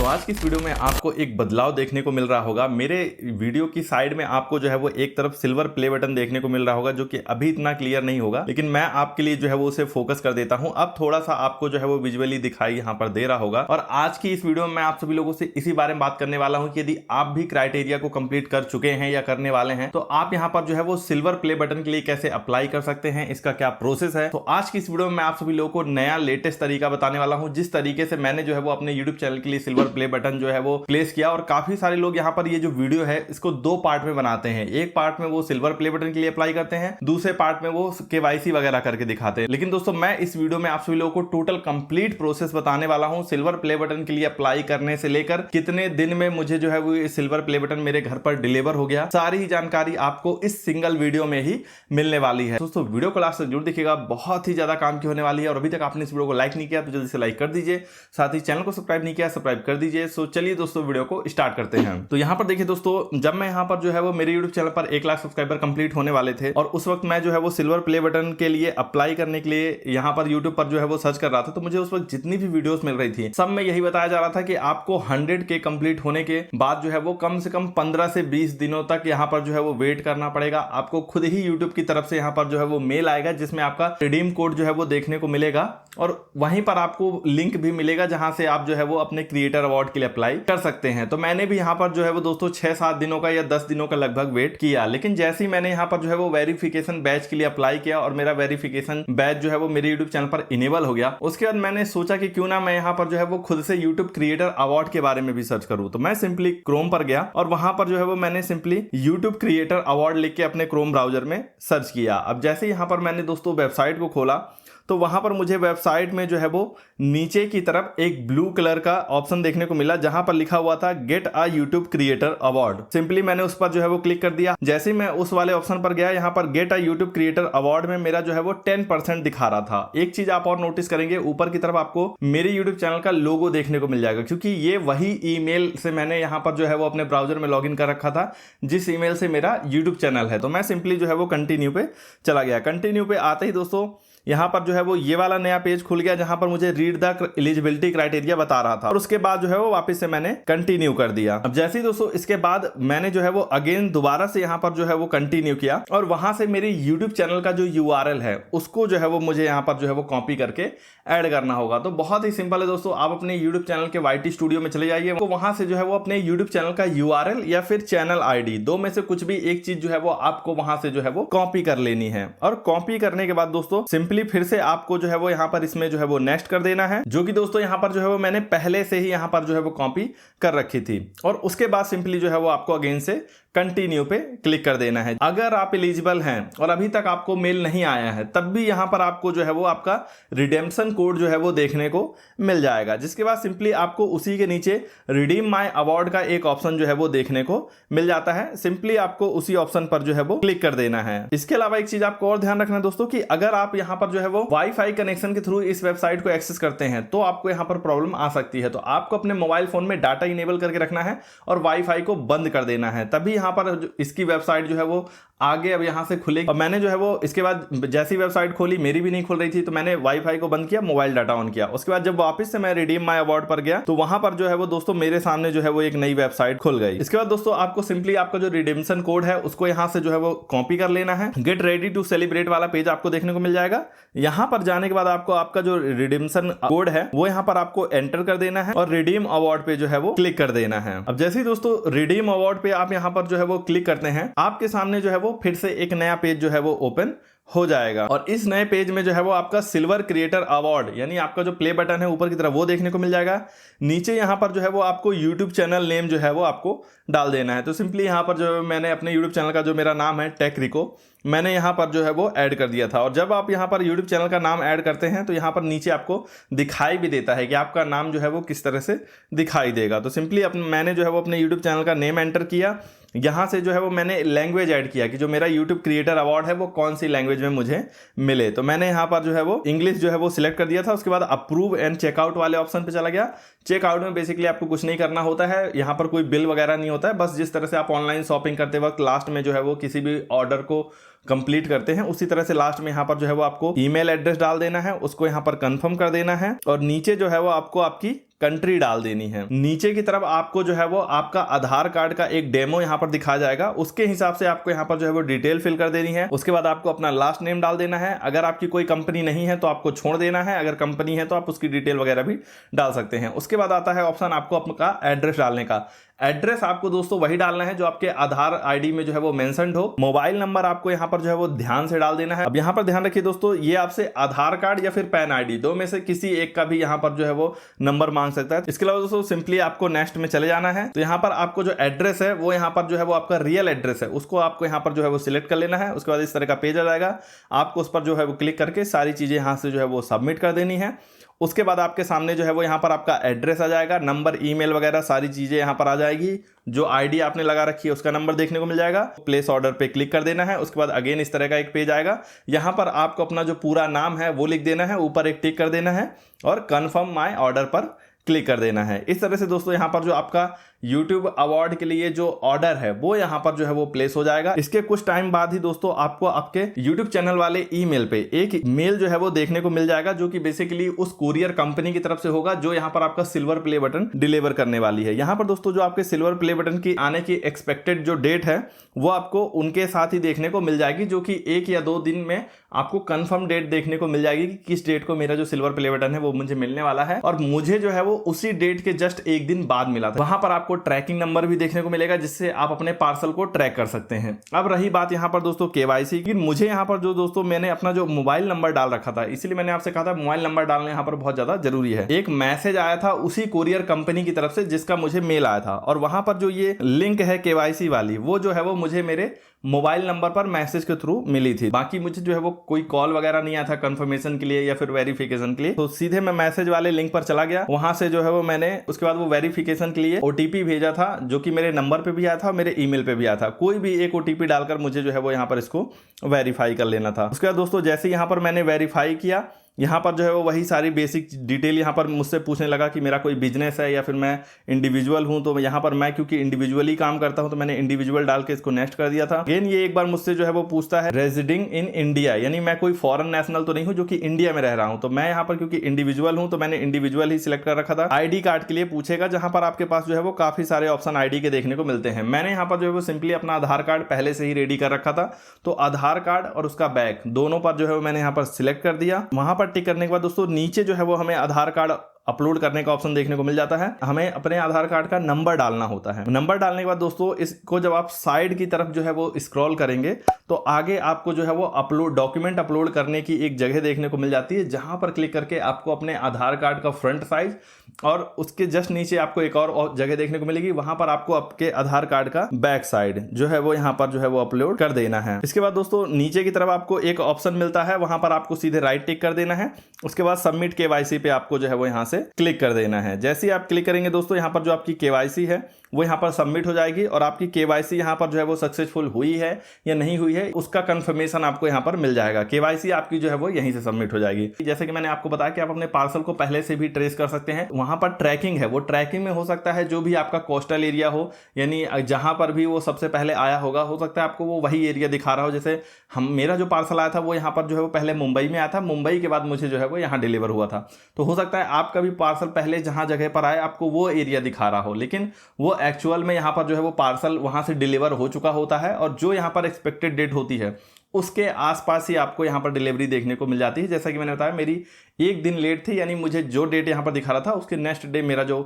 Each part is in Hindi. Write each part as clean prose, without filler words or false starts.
आज की इस वीडियो में आपको एक बदलाव देखने को मिल रहा होगा। मेरे वीडियो की साइड में आपको जो है वो एक तरफ सिल्वर प्ले बटन देखने को मिल रहा होगा, जो कि अभी इतना क्लियर नहीं होगा, लेकिन मैं आपके लिए जो है वो उसे फोकस कर देता हूं। अब थोड़ा सा आपको जो है वो विजुअली दिखाई यहां पर दे रहा होगा। और आज की इस वीडियो में मैं आप सभी लोगों से इसी बारे में बात करने वाला हूं कि यदि आप भी क्राइटेरिया को कंप्लीट कर चुके हैं या करने वाले हैं तो आप यहां पर जो है वो सिल्वर प्ले बटन के लिए कैसे अप्लाई कर सकते हैं, इसका क्या प्रोसेस है। तो आज की इस वीडियो में मैं आप सभी लोगों को नया लेटेस्ट तरीका बताने वाला हूं, जिस तरीके से मैंने जो है वो अपने यूट्यूब चैनल के लिए सिल्वर प्ले बटन जो है वो प्लेस किया। और काफी सारे लोग यहाँ पर ये जो वीडियो है इसको दो पार्ट में बनाते हैं। एक पार्ट में वो सिल्वर प्ले बटन के लिए अप्लाई करते हैं, दूसरे पार्ट में वो केवाईसी वगैरह करके दिखाते हैं। लेकिन दोस्तों मैं इस वीडियो में आप सभी लोगों को टोटल कंप्लीट प्रोसेस बताने वाला हूं, सिल्वर प्ले बटन के लिए अप्लाई करने से लेकर कितने दिन में मुझे जो है वो सिल्वर प्ले बटन मेरे घर पर डिलीवर हो गया। सारी ही जानकारी आपको इस सिंगल वीडियो में ही मिलने वाली है। दोस्तों वीडियो को लास्ट तक जरूर देखिएगा, बहुत ही ज्यादा काम की होने वाली है। और अभी तक आपने इस वीडियो को लाइक नहीं किया तो जल्दी से लाइक कर दीजिए, साथ ही चैनल को सब्सक्राइब नहीं किया सब्सक्राइब कर दीजिए। सो चलिए दोस्तों वीडियो को स्टार्ट करते हैं। तो यहाँ पर देखिए दोस्तों, जब मैं यहाँ पर जो है वो मेरे यूट्यूब चैनल पर 1 लाख सब्सक्राइबर कंप्लीट होने वाले थे और उस वक्त मैं जो है वो सिल्वर प्ले बटन के लिए अप्लाई करने के लिए यहाँ पर यूट्यूब पर जो है वो सर्च कर रहा था, तो मुझे उस वक्त जितनी भी वीडियोस मिल रही थी सब में यही बताया जा रहा था कि आपको 100 के कंप्लीट होने के बाद जो है वो कम से कम 15 से 20 दिनों तक यहाँ पर जो है वो वेट करना पड़ेगा। आपको खुद ही यूट्यूब की तरफ से यहाँ पर जो है वो मेल आएगा जिसमें आपका रिडीम कोड जो है वो देखने को मिलेगा और वहीं पर आपको लिंक भी मिलेगा जहां से आप जो है वो अपने क्रिएटर अवार्ड के लिए अप्लाई कर सकते हैं। तो मैंने भी यहाँ पर जो है वो दोस्तों 6-7 दिनों का या 10 दिनों का लगभग वेट किया, लेकिन जैसे ही मैंने यहाँ पर जो है वो वेरिफिकेशन बैच के लिए अप्लाई किया और मेरा वेरिफिकेशन बैच जो है वो मेरे यूट्यूब चैनल पर इनेबल हो गया, उसके बाद मैंने सोचा कि क्यों ना मैं यहाँ पर जो है वो खुद से यूट्यूब क्रिएटर अवार्ड के बारे में भी सर्च करूँ। तो मैं सिंपली क्रोम पर गया और वहां पर जो है वो मैंने सिंपली यूट्यूब क्रिएटर अवार्ड लिख के अपने क्रोम ब्राउजर में सर्च किया। अब जैसे यहाँ पर मैंने दोस्तों वेबसाइट को खोला तो वहां पर मुझे वेबसाइट में जो है वो नीचे की तरफ एक ब्लू कलर का ऑप्शन देखने को मिला जहां पर लिखा हुआ था get a YouTube creator award. Simply मैंने उस पर जो है वो क्लिक कर दिया। जैसे ही मैं उस वाले ऑप्शन पर गया, यहाँ पर get a YouTube creator award में मेरा जो है वो 10% दिखा रहा था। एक चीज आप और नोटिस करेंगे, ऊपर की तरफ आपको मेरे यूट्यूब चैनल का लोगो देखने को मिल जाएगा, क्योंकि ये वही ईमेल से मैंने यहाँ पर जो है वो अपने ब्राउजर में लॉगिन कर रखा था जिस ईमेल से मेरा यूट्यूब चैनल है। तो मैं सिंपली जो है वो कंटिन्यू पे चला गया। कंटिन्यू पे आते ही दोस्तों यहाँ पर जो है वो ये वाला नया पेज खुल गया जहां पर मुझे रीड द एलिजिबिलिटी क्राइटेरिया बता रहा था और उसके बाद जो है वो वापस से मैंने कंटिन्यू कर दिया। अब जैसे ही दोस्तों इसके बाद मैंने जो है वो अगेन दोबारा से यहाँ पर जो है वो कंटिन्यू किया और वहां से मेरे यूट्यूब चैनल का जो यूआरएल है उसको जो है वो मुझे यहाँ पर जो है वो कॉपी करके ऐड करना होगा। तो बहुत ही सिंपल है दोस्तों, आप अपने यूट्यूब चैनल के YT स्टूडियो में चले जाइए, वहां से जो है वो अपने यूट्यूब चैनल का यूआरएल या फिर चैनल ID, दो में से कुछ भी एक चीज जो है वो आपको वहां से जो है वो कॉपी कर लेनी है। और कॉपी करने के बाद दोस्तों सिंपली फिर से आपको जो है वो यहाँ पर इसमें जो है वो नेक्स्ट कर देना है, जो कि दोस्तों यहाँ पर जो है वो मैंने पहले से ही यहाँ पर जो है वो कॉपी कर रखी थी। और उसके बाद सिंपली जो है वो आपको अगेन से कंटिन्यू पे क्लिक कर देना है। अगर आप एलिजिबल हैं और अभी तक आपको मेल नहीं आया है तब भी यहाँ पर आपको जो है वो आपका रिडेम्पशन कोड जो है वो देखने को मिल जाएगा, जिसके बाद सिंपली आपको उसी के नीचे रिडीम माय अवार्ड का एक ऑप्शन जो है वो देखने को मिल जाता है। सिंपली आपको उसी ऑप्शन पर जो है वो क्लिक कर देना है। इसके अलावा एक चीज आपको और ध्यान रखना है दोस्तों कि अगर आप यहाँ पर जो है वो वाईफाई कनेक्शन के थ्रू इस वेबसाइट को एक्सेस करते हैं तो आपको यहाँ पर प्रॉब्लम आ सकती है। तो आपको अपने मोबाइल फोन में डाटा इनेबल करके रखना है और वाईफाई को बंद कर देना है, तभी यहाँ पर इसकी वेबसाइट जो है वो आगे अब यहां से खुलेगी। और मैंने जो है वो इसके बाद जैसी वेबसाइट खोली, मेरी भी नहीं खुल रही थी, तो मैंने वाईफाई को बंद किया, मोबाइल डाटा ऑन किया। उसके बाद जब वापस से मैं रिडीम माय अवार्ड पर गया तो वहां पर जो है वो दोस्तों मेरे सामने जो है वो एक नई वेबसाइट खुल गई। इसके बाद दोस्तों आपको सिंपली आपका जो रिडीम्पशन कोड है उसको यहां से जो है वो कॉपी कर लेना है। गेट रेडी टू सेलिब्रेट वाला पेज आपको देखने को मिल जाएगा। यहां पर जाने के बाद आपको आपका जो रिडीम्पशन कोड है वो यहां पर आपको एंटर कर देना है और रिडीम अवार्ड पे जो है वो क्लिक कर देना है। अब जैसे ही दोस्तों रिडीम अवार्ड पे आप यहां पर जो है वो क्लिक करते हैं, आपके सामने जो है वो फिर से एक नया पेज जो है वो ओपन हो जाएगा और इस नए पेज में जो है वो आपका सिल्वर क्रिएटर अवार्ड यानी आपका जो प्ले बटन है ऊपर की तरफ वो देखने को मिल जाएगा। नीचे यहाँ पर जो है वो आपको यूट्यूब चैनल नेम जो है वो आपको डाल देना है। तो सिंपली यहाँ पर जो मैंने अपने यूट्यूब चैनल का जो मेरा नाम है टेक रिको, मैंने यहाँ पर जो है वो ऐड कर दिया था। और जब आप यहाँ पर यूट्यूब चैनल का नाम ऐड करते हैं तो यहाँ पर नीचे आपको दिखाई भी देता है कि आपका नाम जो है वो किस तरह से दिखाई देगा। तो सिंपली मैंने जो है वो अपने यूट्यूब चैनल का नेम एंटर किया, यहाँ से जो है वो मैंने लैंग्वेज ऐड किया कि जो मेरा यूट्यूब क्रिएटर अवार्ड है वो कौन सी लैंग्वेज में मुझे मिले। तो मैंने यहाँ पर जो है वो इंग्लिश जो है वो सिलेक्ट कर दिया था। उसके बाद अप्रूव एंड चेकआउट वाले ऑप्शन पे चला गया। चेकआउट में बेसिकली आपको कुछ नहीं करना होता है, यहाँ पर कोई बिल वगैरह नहीं होता है, बस जिस तरह से आप ऑनलाइन शॉपिंग करते वक्त लास्ट में जो है वो किसी भी ऑर्डर को कंप्लीट करते हैं, उसी तरह से लास्ट में यहाँ पर जो है वो आपको ईमेल एड्रेस डाल देना है, उसको यहाँ पर कंफर्म कर देना है और नीचे जो है वो आपको आपकी कंट्री डाल देनी है। नीचे की तरफ आपको जो है वो आपका आधार कार्ड का एक डेमो यहाँ पर दिखाया जाएगा, उसके हिसाब से आपको यहाँ पर जो है वो डिटेल फिल कर देनी है। उसके बाद आपको अपना लास्ट नेम डाल देना है। अगर आपकी कोई कंपनी नहीं है तो आपको छोड़ देना है, अगर कंपनी है तो आप उसकी डिटेल वगैरह भी डाल सकते हैं। उसके बाद आता है ऑप्शन आपको आपका एड्रेस डालने का। एड्रेस आपको दोस्तों वही डालना है जो आपके आधार आईडी में जो है वो मेंशन्ड हो। मोबाइल नंबर आपको यहाँ पर जो है वो ध्यान से डाल देना है। अब यहाँ पर ध्यान रखिए दोस्तों, ये आपसे आधार कार्ड या फिर पैन आईडी दो में से किसी एक का भी यहाँ पर जो है वो नंबर मांग सकता है। इसके अलावा दोस्तों सिंपली आपको नेक्स्ट में चले जाना है। तो यहाँ पर आपको जो एड्रेस है वो यहाँ पर जो है वो आपका रियल एड्रेस है, उसको आपको यहाँ पर जो है वो सिलेक्ट कर लेना है। उसके बाद इस तरह का पेज आ जाएगा, आपको उस पर जो है वो क्लिक करके सारी चीजें यहाँ से जो है वो सबमिट कर देनी है। उसके बाद आपके सामने जो है वो यहाँ पर आपका एड्रेस आ जाएगा, नंबर, ईमेल वगैरह सारी चीजें यहाँ पर आ जाएगी। जो आईडी आपने लगा रखी है उसका नंबर देखने को मिल जाएगा। प्लेस ऑर्डर पे क्लिक कर देना है। उसके बाद अगेन इस तरह का एक पेज आएगा, यहाँ पर आपको अपना जो पूरा नाम है वो लिख देना है, ऊपर एक टिक कर देना है और कन्फर्म माय ऑर्डर पर क्लिक कर देना है। इस तरह से दोस्तों यहाँ पर जो आपका YouTube अवार्ड के लिए जो ऑर्डर है वो यहाँ पर जो है वो प्लेस हो जाएगा। इसके कुछ टाइम बाद ही दोस्तों आपको आपके YouTube चैनल वाले ईमेल पे एक मेल जो है वो देखने को मिल जाएगा, जो कि बेसिकली उस कुरियर कंपनी की तरफ से होगा जो यहाँ पर आपका सिल्वर प्ले बटन डिलीवर करने वाली है। यहाँ पर दोस्तों जो आपके सिल्वर प्ले बटन की आने की एक्सपेक्टेड जो डेट है वो आपको उनके साथ ही देखने को मिल जाएगी, जो कि 1 या 2 दिन में आपको कंफर्म डेट देखने को मिल जाएगी कि किस डेट को मेरा जो सिल्वर प्ले बटन है वो मुझे मिलने वाला है। और मुझे जो है वो उसी डेट के जस्ट 1 दिन बाद मिला था। वहां पर आपको ट्रैकिंग नंबर भी देखने को मिलेगा, जिससे आप अपने पार्सल को ट्रैक कर सकते हैं। अब रही बात यहाँ पर दोस्तों केवाईसी की, मुझे यहाँ पर जो दोस्तों मैंने अपना जो मोबाइल नंबर डाल रखा था, इसलिए मैंने आपसे कहा था मोबाइल नंबर डालना यहाँ पर बहुत ज्यादा जरूरी है। एक मैसेज आया था उसी कुरियर कंपनी की तरफ से जिसका मुझे मेल आया था, और वहां पर जो ये लिंक है केवाईसी वाली वो जो है वो मुझे मेरे मोबाइल नंबर पर मैसेज के थ्रू मिली थी। बाकी मुझे जो है वो कोई कॉल वगैरह नहीं आया था कंफर्मेशन के लिए या फिर वेरिफिकेशन के लिए। तो सीधे मैं मैसेज वाले लिंक पर चला गया, वहां से जो है वो मैंने उसके बाद वो वेरिफिकेशन के लिए ओटीपी भेजा था, जो कि मेरे नंबर पे भी आया था, मेरे ईमेल पे भी आया था। कोई भी एक ओटीपी डालकर मुझे जो है वो यहाँ पर इसको वेरीफाई कर लेना था। उसके बाद दोस्तों जैसे यहाँ पर मैंने वेरीफाई किया, यहाँ पर जो है वो वही सारी बेसिक डिटेल यहाँ पर मुझसे पूछने लगा कि मेरा कोई बिजनेस है या फिर मैं इंडिविजुअल हूँ। तो यहाँ पर मैं क्योंकि इंडिविजुअली काम करता हूँ तो मैंने इंडिविजुअल डाल के इसको नेक्स्ट कर दिया था। अगेन ये एक बार मुझसे जो है वो पूछता है रेजिडिंग इन इंडिया, यानी मैं कोई फॉरेन नेशनल तो नहीं हूँ जो कि इंडिया में रह रहा हूँ। तो मैं यहाँ पर क्योंकि इंडिविजुअल हूँ तो मैंने इंडिविजुअल ही सिलेक्ट कर रखा था। आईडी कार्ड के लिए पूछेगा, जहाँ पर आपके पास जो है वो काफी सारे ऑप्शन आईडी के देखने को मिलते हैं। मैंने यहाँ पर जो है वो सिंपली अपना आधार कार्ड पहले से ही रेडी कर रखा था, तो आधार कार्ड और उसका बैक दोनों पर जो है वो मैंने यहाँ पर सिलेक्ट कर दिया। वहां पर टिक करने के बाद दोस्तों नीचे जो है वो हमें आधार कार्ड अपलोड करने का ऑप्शन देखने को मिल जाता है। हमें अपने आधार कार्ड का नंबर डालना होता है। नंबर डालने के बाद दोस्तों इसको जब आप साइड की तरफ जो है वो स्क्रॉल करेंगे तो आगे आपको जो है वो अपलोड डॉक्यूमेंट अपलोड करने की एक जगह देखने को मिल जाती है, जहां पर क्लिक करके आपको अपने आधार कार्ड का फ्रंट साइज और उसके जस्ट नीचे आपको एक और जगह देखने को मिलेगी, वहां पर आपको आपके आधार कार्ड का बैक साइड जो है वो यहाँ पर जो है वो अपलोड कर देना है। इसके बाद दोस्तों नीचे की तरफ आपको एक ऑप्शन मिलता है, वहां पर आपको सीधे राइट टिक कर देना है। उसके बाद सबमिट केवाईसी पे आपको जो है वो यहाँ से क्लिक कर देना है। जैसे ही आप क्लिक करेंगे दोस्तों यहाँ पर जो आपकी केवाईसी है वो यहाँ पर सबमिट हो जाएगी और आपकी केवाईसी यहाँ पर जो है वो सक्सेसफुल हुई है या नहीं हुई है उसका कंफर्मेशन आपको यहाँ पर मिल जाएगा। केवाईसी आपकी जो है वो यहीं से सबमिट हो जाएगी। जैसे कि मैंने आपको बताया कि आप अपने पार्सल को पहले से भी ट्रेस कर सकते हैं। वहां पर ट्रैकिंग है, वो ट्रैकिंग में हो सकता है जो भी आपका कोस्टल एरिया हो, यानी जहां पर भी वो सबसे पहले आया होगा, हो सकता है आपको वो वही एरिया दिखा रहा हो। जैसे मेरा जो पार्सल आया था वो यहाँ पर जो है वो पहले मुंबई में आया था, मुंबई के बाद मुझे जो है वो यहाँ डिलीवर हुआ था। तो हो सकता है आपका भी पार्सल पहले जहां जगह पर आए आपको वो एरिया दिखा रहा हो, लेकिन वो एक्चुअल में यहाँ पर जो है वो पार्सल वहां से डिलीवर हो चुका होता है और जो यहाँ पर एक्सपेक्टेड डेट होती है उसके आसपास ही आपको यहाँ पर डिलीवरी देखने को मिल जाती है। जैसा कि मैंने बताया मेरी 1 दिन लेट थी, यानी मुझे जो डेट यहाँ पर दिखा रहा था उसके नेक्स्ट डे मेरा जो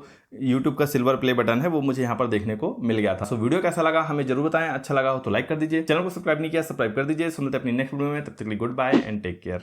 YouTube का सिल्वर प्ले बटन है वो मुझे यहाँ पर देखने को मिल गया था। सो वीडियो कैसा लगा हमें जरूर बताएं, अच्छा लगा हो तो लाइक कर दीजिए, चैनल को सब्सक्राइब नहीं किया सब्सक्राइब कर दीजिए। सुनते अपनी नेक्स्ट वीडियो में, तब तक के लिए goodbye and take care.